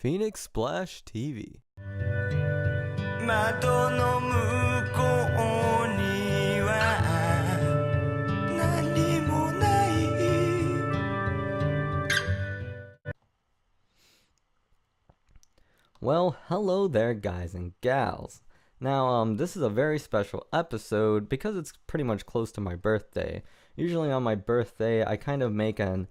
Phoenix Splash TV. 窓の向こうには何もない。 Well, hello there, guys and gals. Now, this is a very special episode because it's pretty much close to my birthday. Usually on my birthday, I kind of make a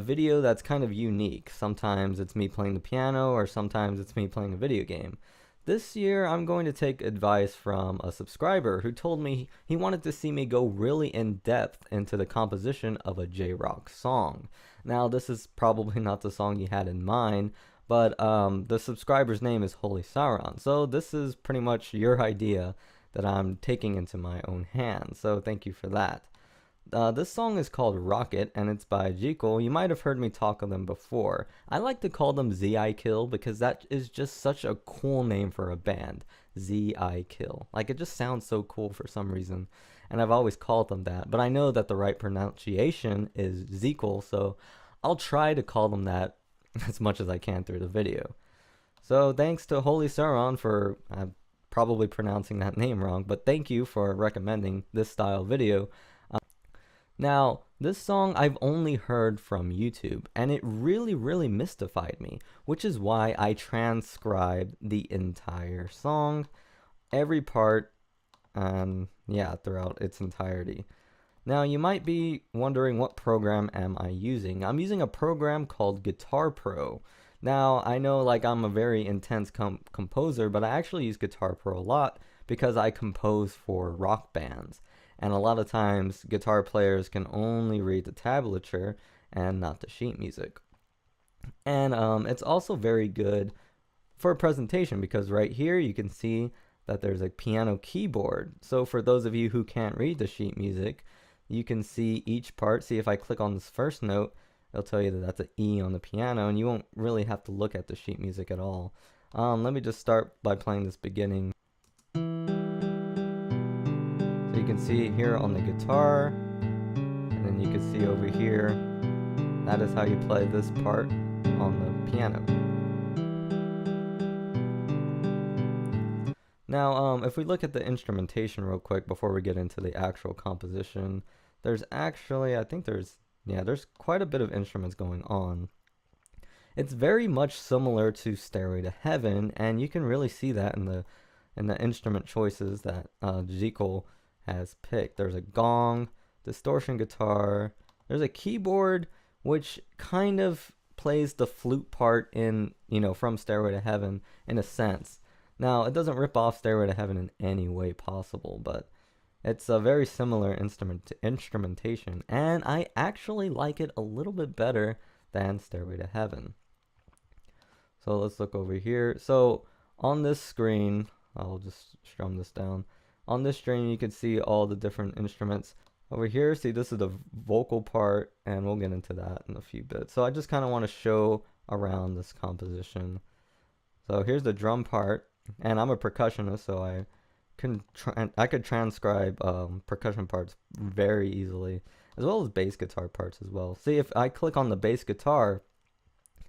video that's kind of unique. Sometimes it's me playing the piano, or sometimes it's me playing a video game. This year, I'm going to take advice from a subscriber who told me he wanted to see me go really in depth into the composition of a J-rock song. Now, this is probably not the song he had in mind, but the subscriber's name is Holy Sarun, so this is pretty much your idea that I'm taking into my own hands, so thank you for that. This song is called Rocket, and it's by Jekyll. You might have heard me talk of them before. I like to call them Z.I. Kill because that is just such a cool name for a band. Z.I. Kill. Like, it just sounds so cool for some reason, and I've always called them that. But I know that the right pronunciation is Jekyll, so I'll try to call them that as much as I can through the video. So thanks to Holy Sarun for probably pronouncing that name wrong, but thank you for recommending this style video. Now, this song I've only heard from YouTube, and it really mystified me, which is why I transcribed the entire song, every part, throughout its entirety. Now, you might be wondering, what program am I using? I'm using a program called Guitar Pro. Now, I know I'm a very intense composer, but I actually use Guitar Pro a lot because I compose for rock bands. And a lot of times, guitar players can only read the tablature and not the sheet music. And it's also very good for a presentation because right here you can see that there's a piano keyboard. So for those of you who can't read the sheet music, you can see each part. See, if I click on this first note, it'll tell you that that's an E on the piano, and you won't really have to look at the sheet music at all. Let me just start by playing this beginning. So you can see it here on the guitar, and then you can see over here, that is how you play this part on the piano. Now, if we look at the instrumentation real quick before we get into the actual composition, there's actually, there's quite a bit of instruments going on. It's very much similar to Stairway to Heaven, and you can really see that in the instrument choices that Jekyll has picked. There's a gong, distortion guitar, there's a keyboard which kind of plays the flute part in, from Stairway to Heaven in a sense. Now, it doesn't rip off Stairway to Heaven in any way possible, but it's a very similar instrumentation, and I actually like it a little bit better than Stairway to Heaven. So let's look over here. So on this screen, I'll just strum this down. On this screen, you can see all the different instruments. Over here, see, this is the vocal part, and we'll get into that in a few bits. So I just kind of want to show around this composition. So here's the drum part, and I'm a percussionist, so I could transcribe percussion parts very easily, as well as bass guitar parts as well. See, if I click on the bass guitar,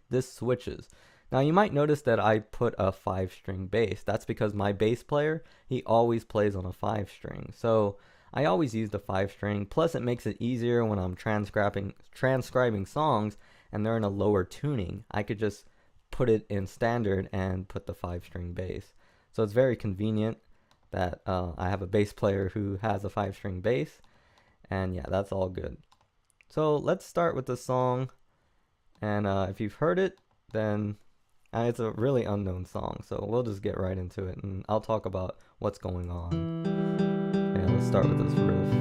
this switches. Now, you might notice that I put a 5-string bass. That's because my bass player, he always plays on a 5-string. So I always use the 5-string. Plus, it makes it easier when I'm transcribing songs and they're in a lower tuning. I could just put it in standard and put the 5-string bass. So it's very convenient that I have a bass player who has a 5-string bass. And yeah, that's all good. So let's start with the song. And if you've heard it, then it's a really unknown song, so we'll just get right into it, and I'll talk about what's going on. Okay, let's start with this riff.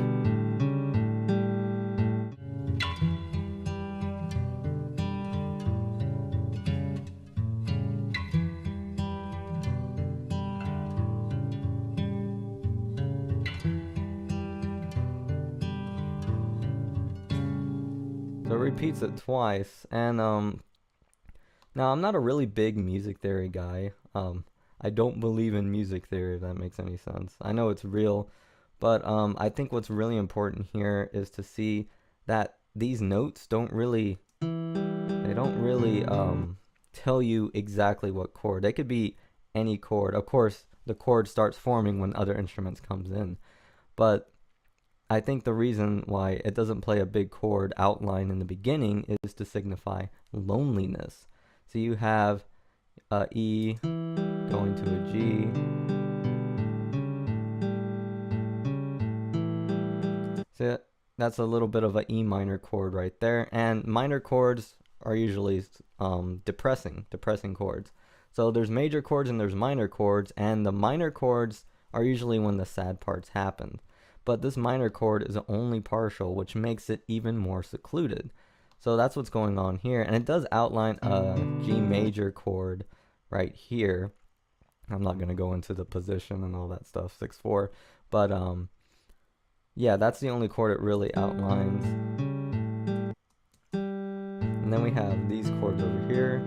So it repeats it twice, and now, I'm not a really big music theory guy. I don't believe in music theory, if that makes any sense. I know it's real, but I think what's really important here is to see that these notes don't really tell you exactly what chord. They could be any chord. Of course, the chord starts forming when other instruments comes in. But I think the reason why it doesn't play a big chord outline in the beginning is to signify loneliness. So you have a E going to a G. So that's a little bit of an E minor chord right there. And minor chords are usually depressing chords. So there's major chords and there's minor chords, and the minor chords are usually when the sad parts happen. But this minor chord is only partial, which makes it even more secluded. So that's what's going on here. And it does outline a G major chord right here. I'm not going to go into the position and all that stuff, 6/4. But yeah, that's the only chord it really outlines. And then we have these chords over here.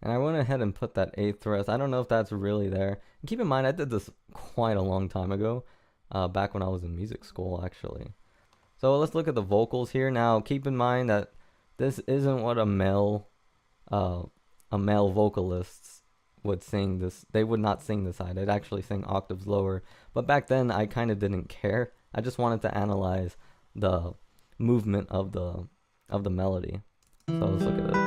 And I went ahead and put that 8th rest. I don't know if that's really there. And keep in mind, I did this quite a long time ago, back when I was in music school, actually. So let's look at the vocals here. Now, keep in mind that this isn't what a male vocalist would sing this. They would not sing this high. They'd actually sing octaves lower. But back then, I kind of didn't care. I just wanted to analyze the movement of the melody. So let's look at it.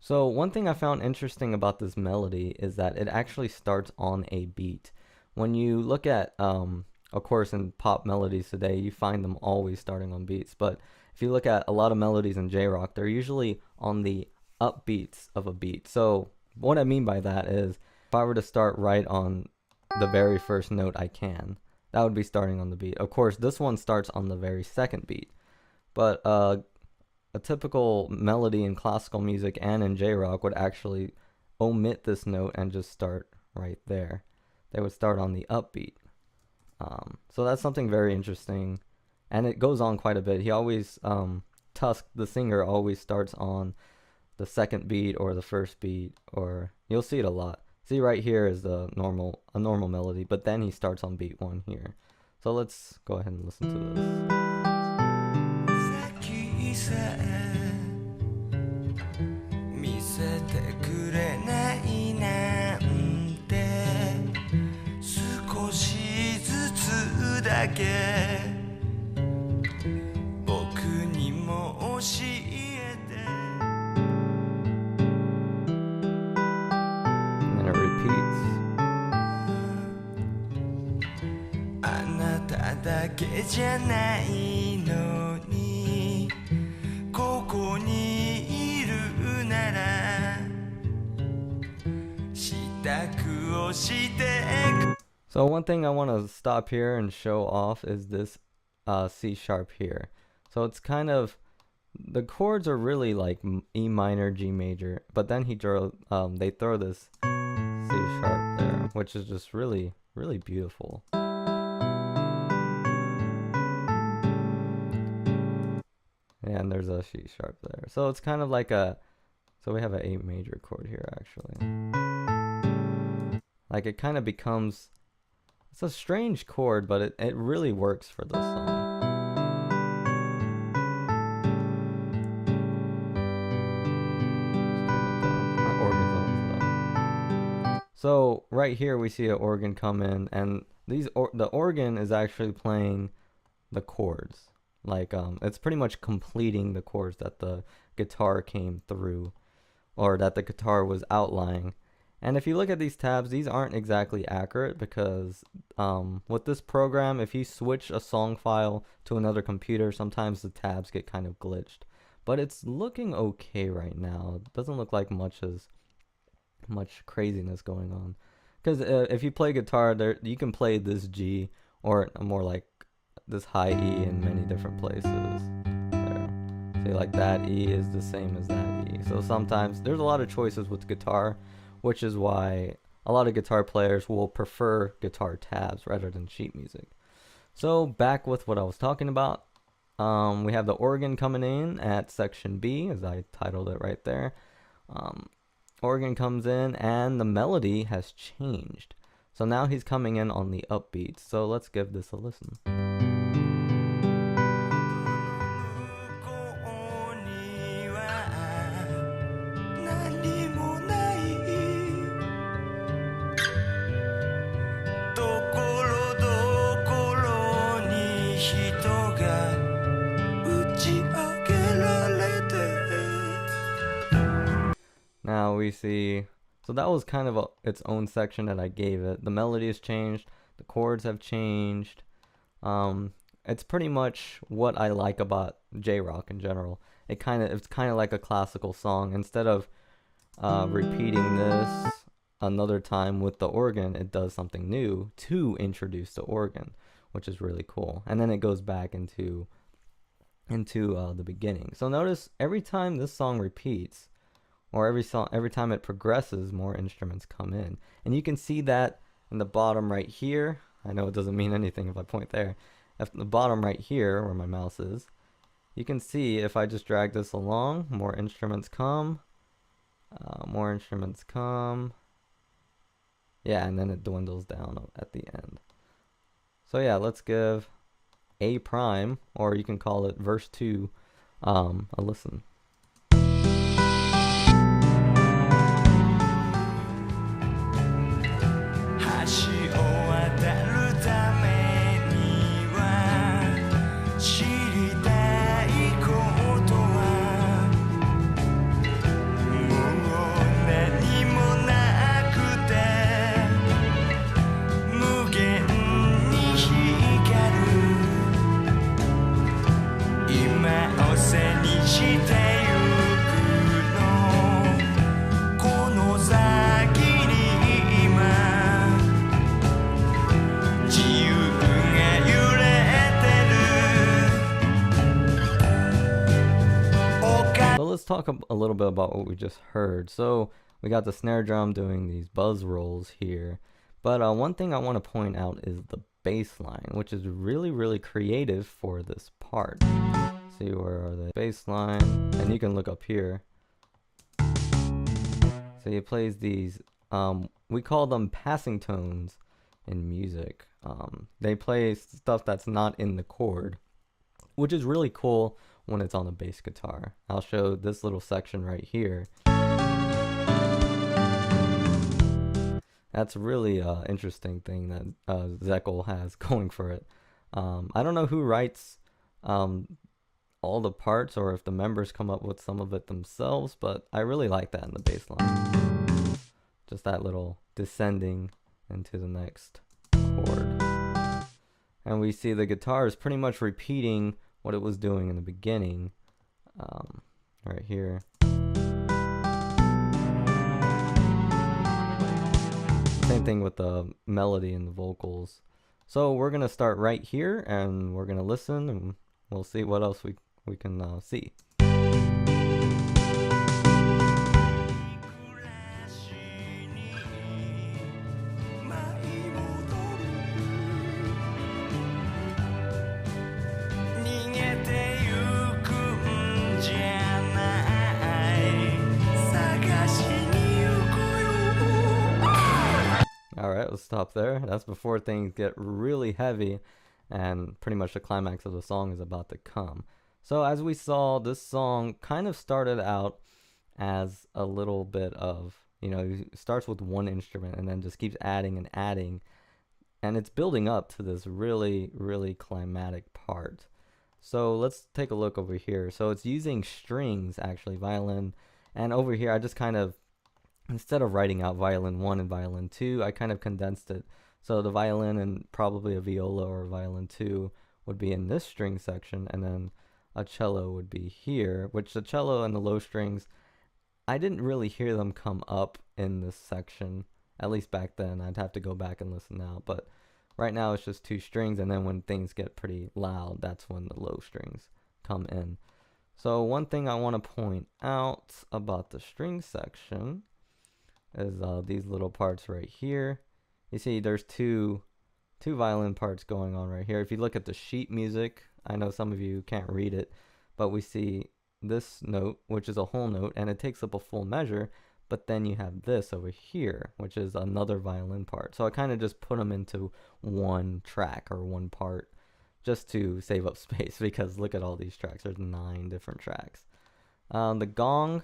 So one thing I found interesting about this melody is that it actually starts on a beat. When you look at, of course, in pop melodies today, you find them always starting on beats. But if you look at a lot of melodies in J-rock, they're usually on the upbeats of a beat. So what I mean by that is, if I were to start right on the very first note I can, that would be starting on the beat. Of course, this one starts on the very second beat. But a typical melody in classical music and in J-rock would actually omit this note and just start right there. They would start on the upbeat. So that's something very interesting, and it goes on quite a bit. He always, Tusk, the singer, always starts on the second beat or the first beat, or you'll see it a lot. See, right here is a normal melody, but then he starts on beat 1 here. So let's go ahead and listen to this. And then it repeats. So one thing I want to stop here and show off is this C sharp here. So it's kind of, the chords are really like E minor, G major, but then they throw this C sharp there, which is just really, really beautiful. And there's a C sharp there. So it's kind of like so we have an A major chord here actually. Like it kind of becomes, it's a strange chord, but it really works for this song. So right here we see an organ come in, and the organ is actually playing the chords. Like it's pretty much completing the chords that the guitar came through, or that the guitar was outlining. And if you look at these tabs, these aren't exactly accurate because with this program, if you switch a song file to another computer, sometimes the tabs get kind of glitched. But it's looking okay right now. It doesn't look like much craziness going on. Because if you play guitar, you can play this G or more like this high E in many different places. There. See, like that E is the same as that E. So sometimes there's a lot of choices with guitar, which is why a lot of guitar players will prefer guitar tabs rather than sheet music. So back with what I was talking about, we have the organ coming in at section B, as I titled it right there. Organ comes in and the melody has changed. So now he's coming in on the upbeat. So let's give this a listen. Now we see, so that was kind of its own section that I gave it. The melody has changed, the chords have changed. It's pretty much what I like about J-rock in general. It's kind of like a classical song. Instead of repeating this another time with the organ, it does something new to introduce the organ, which is really cool. And then it goes back into the beginning. So notice every time this song repeats, or every time it progresses, more instruments come in. And you can see that in the bottom right here. I know it doesn't mean anything if I point there. At the bottom right here, where my mouse is, you can see if I just drag this along, more instruments come. More instruments come. Yeah, and then it dwindles down at the end. So yeah, let's give A prime, or you can call it verse 2, a listen. Let's talk a little bit about what we just heard. So we got the snare drum doing these buzz rolls here, but one thing I want to point out is the bass line, which is really creative for this part. See, where are the bass line? And you can look up here. So he plays these, we call them passing tones in music. They play stuff that's not in the chord, which is really cool when it's on a bass guitar. I'll show this little section right here. That's a really interesting thing that Zekel has going for it. I don't know who writes all the parts, or if the members come up with some of it themselves, but I really like that in the bass line. Just that little descending into the next chord. And we see the guitar is pretty much repeating what it was doing in the beginning, right here. Same thing with the melody and the vocals. So we're gonna start right here, and we're gonna listen, and we'll see what else we can see. 逃げてゆくんじゃない探しに行こうよ Alright, let's stop there. That's before things get really heavy, and pretty much the climax of the song is about to come. So as we saw, this song kind of started out as a little bit of, it starts with one instrument and then just keeps adding and adding, and it's building up to this really climatic part. So let's take a look over here. So it's using strings, actually, violin, and over here I just kind of, instead of writing out violin 1 and violin 2, I kind of condensed it. So the violin and probably a viola or violin 2 would be in this string section, and then a cello would be here, which the cello and the low strings, I didn't really hear them come up in this section, at least back then. I'd have to go back and listen now, but right now it's just two strings, and then when things get pretty loud, that's when the low strings come in. So one thing I want to point out about the string section is these little parts right here. You see there's two violin parts going on right here. If you look at the sheet music, I know some of you can't read it, but we see this note, which is a whole note, and it takes up a full measure, but then you have this over here, which is another violin part. So I kind of just put them into one track or one part just to save up space, because look at all these tracks. There's 9 different tracks. The gong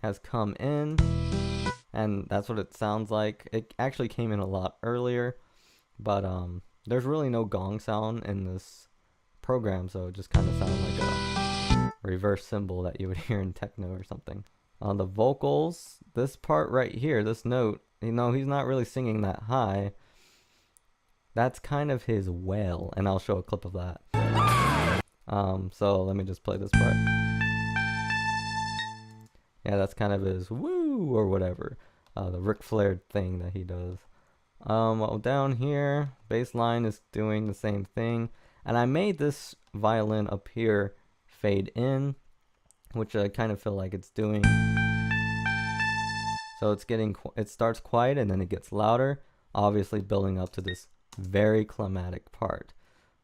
has come in, and that's what it sounds like. It actually came in a lot earlier, but there's really no gong sound in this program, so it just kind of sounds like a reverse cymbal that you would hear in techno or something. On the vocals, this part right here, this note, he's not really singing that high. That's kind of his wail, and I'll show a clip of that. So let me just play this part. Yeah, that's kind of his woo or whatever, the Ric Flair thing that he does. Well, down here, bass line is doing the same thing, and I made this violin up here fade in, which I kind of feel like it's doing. So it starts quiet and then it gets louder, obviously building up to this very climatic part.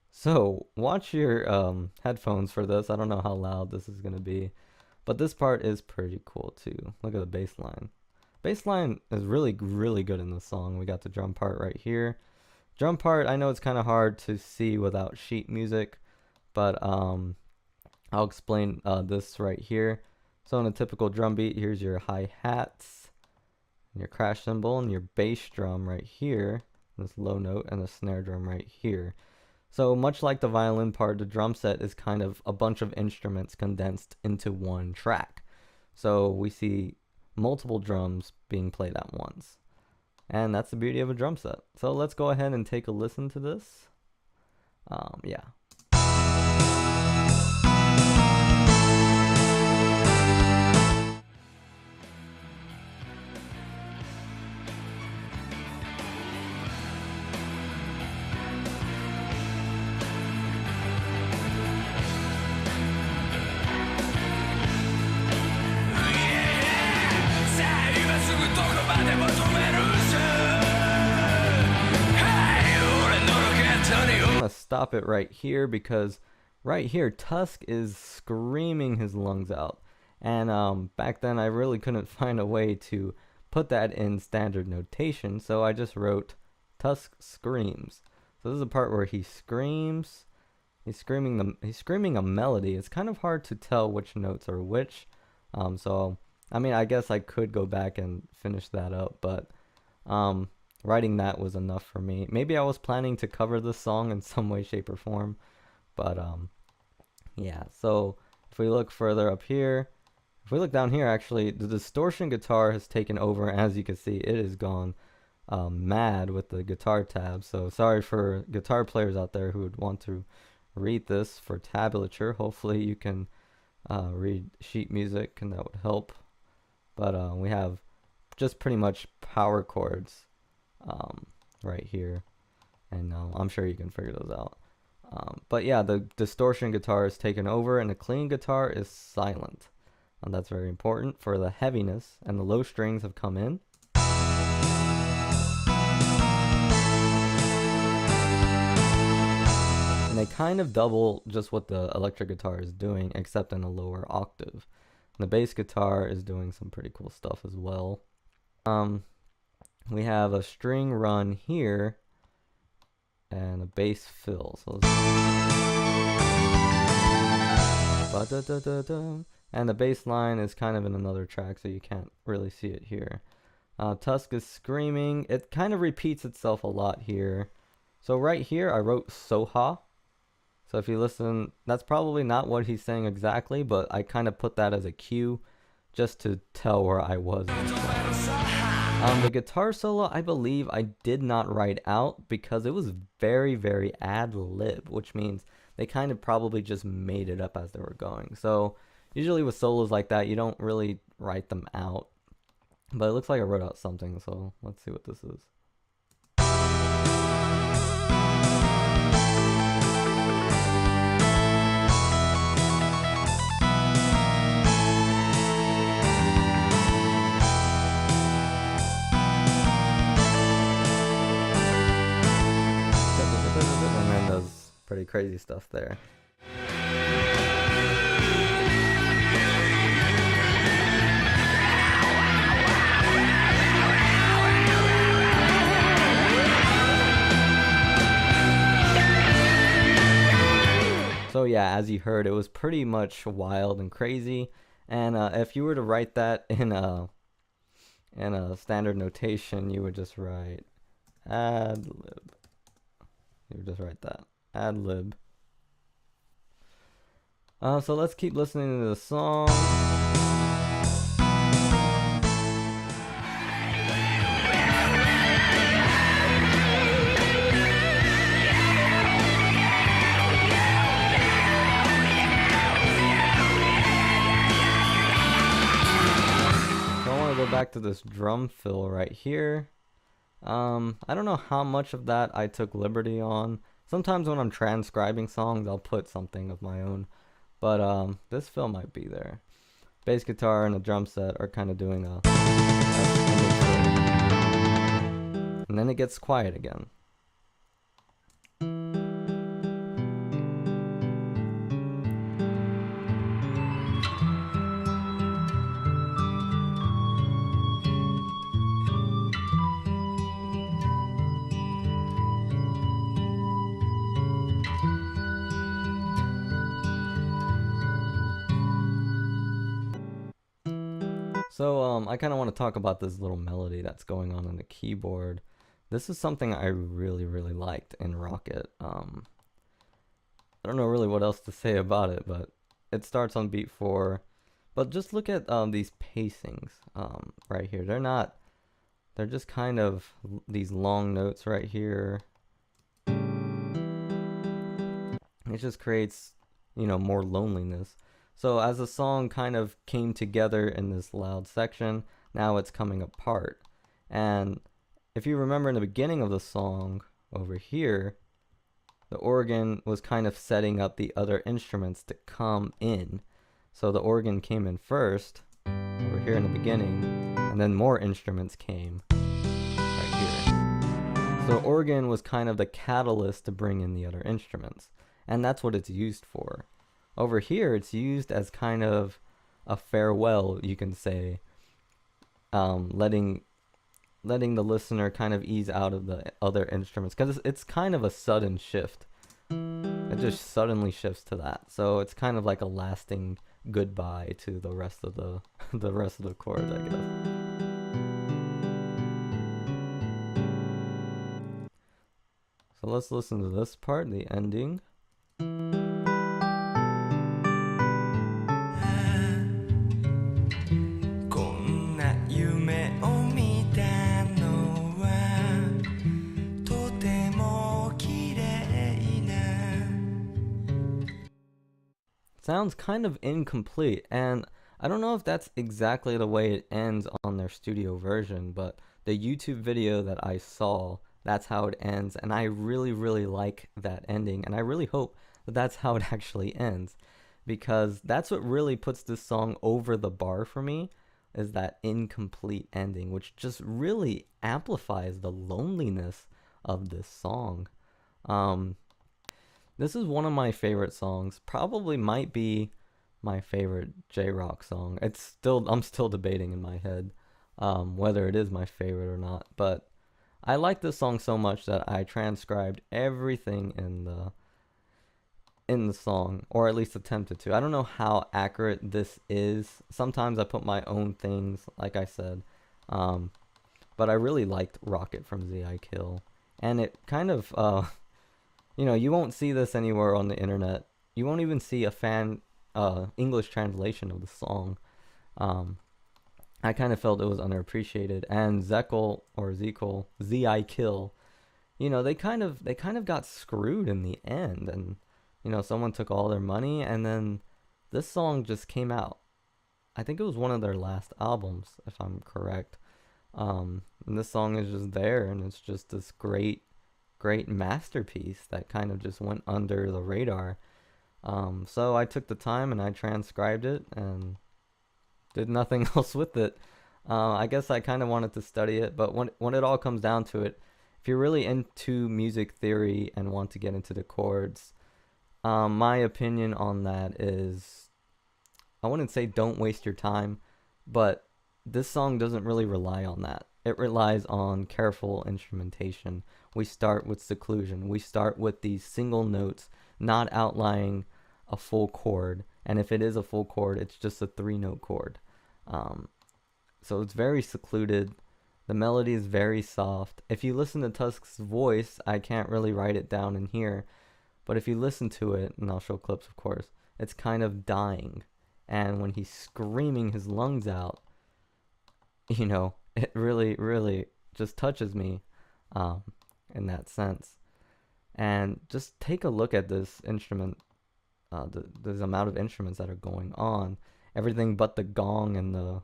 So watch your headphones for this. I don't know how loud this is going to be, but this part is pretty cool too. Look at the bass line. Bass line is really, really good in this song. We got the drum part right here. Drum part, I know it's kind of hard to see without sheet music, but I'll explain this right here. So in a typical drum beat, here's your hi-hats, your crash cymbal, and your bass drum right here, this low note, and the snare drum right here. So much like the violin part, the drum set is kind of a bunch of instruments condensed into one track. So we see multiple drums being played at once. And that's the beauty of a drum set. So let's go ahead and take a listen to this. Yeah. I'm gonna stop it right here because right here Tusk is screaming his lungs out, and back then I really couldn't find a way to put that in standard notation, so I just wrote Tusk screams. So this is a part where he screams. He's screaming a melody. It's kind of hard to tell which notes are which. So I mean, I guess I could go back and finish that up, but writing that was enough for me. Maybe I was planning to cover this song in some way, shape, or form, but yeah. So if we look further up here, if we look down here, actually, the distortion guitar has taken over. As you can see, it has gone mad with the guitar tab. So sorry for guitar players out there who would want to read this for tablature. Hopefully you can read sheet music, and that would help. But we have just pretty much power chords right here, and I'm sure you can figure those out. But yeah, the distortion guitar is taken over, and the clean guitar is silent. And that's very important for the heaviness, and the low strings have come in. And they kind of double just what the electric guitar is doing, except in a lower octave. And the bass guitar is doing some pretty cool stuff as well. We have a string run here and a bass fill. So and the bass line is kind of in another track, so you can't really see it here. Tusk is screaming. It kind of repeats itself a lot here. So right here I wrote Soha. So if you listen, that's probably not what he's saying exactly, but I kind of put that as a cue just to tell where I was. The guitar solo, I believe I did not write out because it was very, very ad-lib, which means they kind of probably just made it up as they were going. So usually with solos like that, you don't really write them out. But it looks like I wrote out something, so let's see what this is. Pretty crazy stuff there. So yeah, as you heard, it was pretty much wild and crazy. And if you were to write that in a standard notation, you would just write ad lib. You would just write that ad lib. So let's keep listening to the song. Go back to this drum fill right here. I don't know how much of that I took liberty on. Sometimes when I'm transcribing songs, I'll put something of my own, but this fill might be there. Bass guitar and a drum set are kind of doing a and then it gets quiet again. So I kind of want to talk about this little melody that's going on the keyboard. This is something I really liked in Rocket. I don't know really what else to say about it, but it starts on beat 4. But just look at these pacings right here. They're just kind of these long notes right here. It just creates, more loneliness. So as the song kind of came together in this loud section, now it's coming apart. And if you remember in the beginning of the song over here, the organ was kind of setting up the other instruments to come in. So the organ came in first over here in the beginning, and then more instruments came right here. So the organ was kind of the catalyst to bring in the other instruments, and that's what it's used for. Over here, it's used as kind of a farewell, you can say, letting the listener kind of ease out of the other instruments, because it's kind of a sudden shift. It just suddenly shifts to that, so it's kind of like a lasting goodbye to the rest of the the rest of the chords, I guess. So let's listen to this part, the ending. Sounds kind of incomplete, and I don't know if that's exactly the way it ends on their studio version, but the YouTube video that I saw, that's how it ends, and I really like that ending, and I really hope that that's how it actually ends, because that's what really puts this song over the bar for me, is that incomplete ending, which just really amplifies the loneliness of this song. This is one of my favorite songs. Probably might be my favorite J-Rock song. I'm still debating in my head whether it is my favorite or not. But I like this song so much that I transcribed everything in the song, or at least attempted to. I don't know how accurate this is. Sometimes I put my own things, like I said. But I really liked Rocket from Z.I. Kill. And it kind of... you won't see this anywhere on the internet. You won't even see a fan English translation of the song. I kind of felt it was underappreciated. And Zekel or Z.I. Kill, they kind of got screwed in the end. And someone took all their money, and then this song just came out. I think it was one of their last albums, if I'm correct. And this song is just there, and it's just this great masterpiece that kind of just went under the radar. So I took the time and I transcribed it and did nothing else with it. I guess I kind of wanted to study it, but when it all comes down to it, if you're really into music theory and want to get into the chords, my opinion on that is, I wouldn't say don't waste your time, but this song doesn't really rely on that. It relies on careful instrumentation. We start with seclusion. We start with these single notes, not outlining a full chord. And if it is a full chord, it's just a 3-note chord. So it's very secluded. The melody is very soft. If you listen to Tusk's voice, I can't really write it down in here, but if you listen to it, and I'll show clips, of course, it's kind of dying. And when he's screaming his lungs out, it really, really just touches me in that sense. And just take a look at this instrument, the amount of instruments that are going on. Everything but the gong and the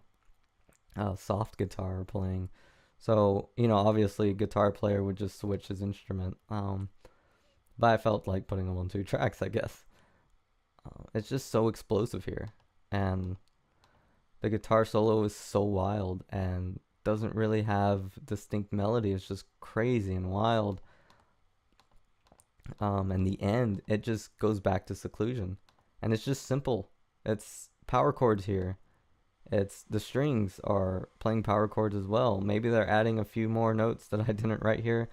soft guitar are playing. So, obviously a guitar player would just switch his instrument. But I felt like putting them on 2 tracks, I guess. It's just so explosive here. And the guitar solo is so wild and doesn't really have distinct melody. It's just crazy and wild. And the end, it just goes back to seclusion. And it's just simple. It's power chords here. It's the strings are playing power chords as well. Maybe they're adding a few more notes that I didn't write here,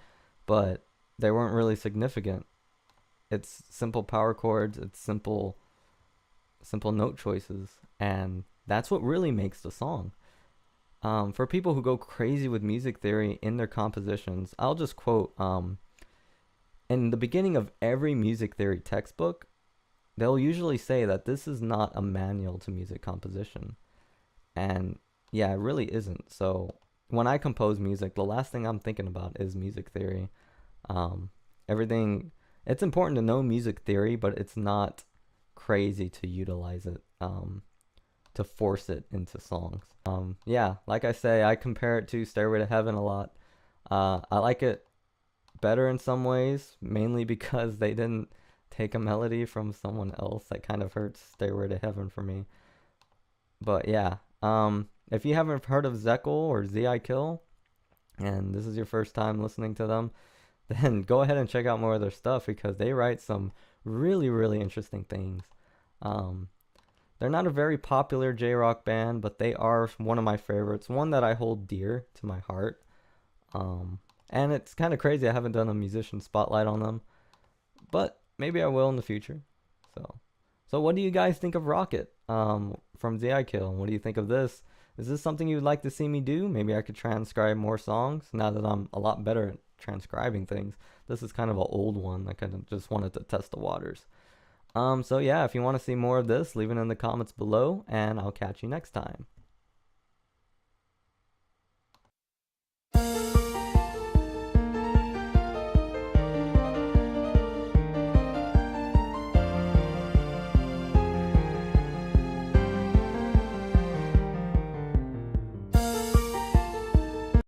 but they weren't really significant. It's simple power chords. It's simple note choices. And that's what really makes the song. For people who go crazy with music theory in their compositions, I'll just quote, in the beginning of every music theory textbook, they'll usually say that this is not a manual to music composition. And yeah, it really isn't. So when I compose music, the last thing I'm thinking about is music theory. It's important to know music theory, but it's not crazy to utilize it, to force it into songs. Yeah, like I say, I compare it to Stairway to Heaven a lot. I like it better in some ways, mainly because they didn't take a melody from someone else. That kind of hurts Stairway to Heaven for me. But yeah, if you haven't heard of Zekel or Z.I. Kill, and this is your first time listening to them, then go ahead and check out more of their stuff, because they write some really, really interesting things. They're not a very popular J-rock band, but they are one of my favorites, one that I hold dear to my heart. And it's kind of crazy I haven't done a musician spotlight on them, but maybe I will in the future. So what do you guys think of Rocket from Z.I. Kill? What do you think of this? Is this something you'd like to see me do? Maybe I could transcribe more songs now that I'm a lot better at transcribing things. This is kind of an old one. I kind of just wanted to test the waters. So yeah, if you want to see more of this, leave it in the comments below, and I'll catch you next time.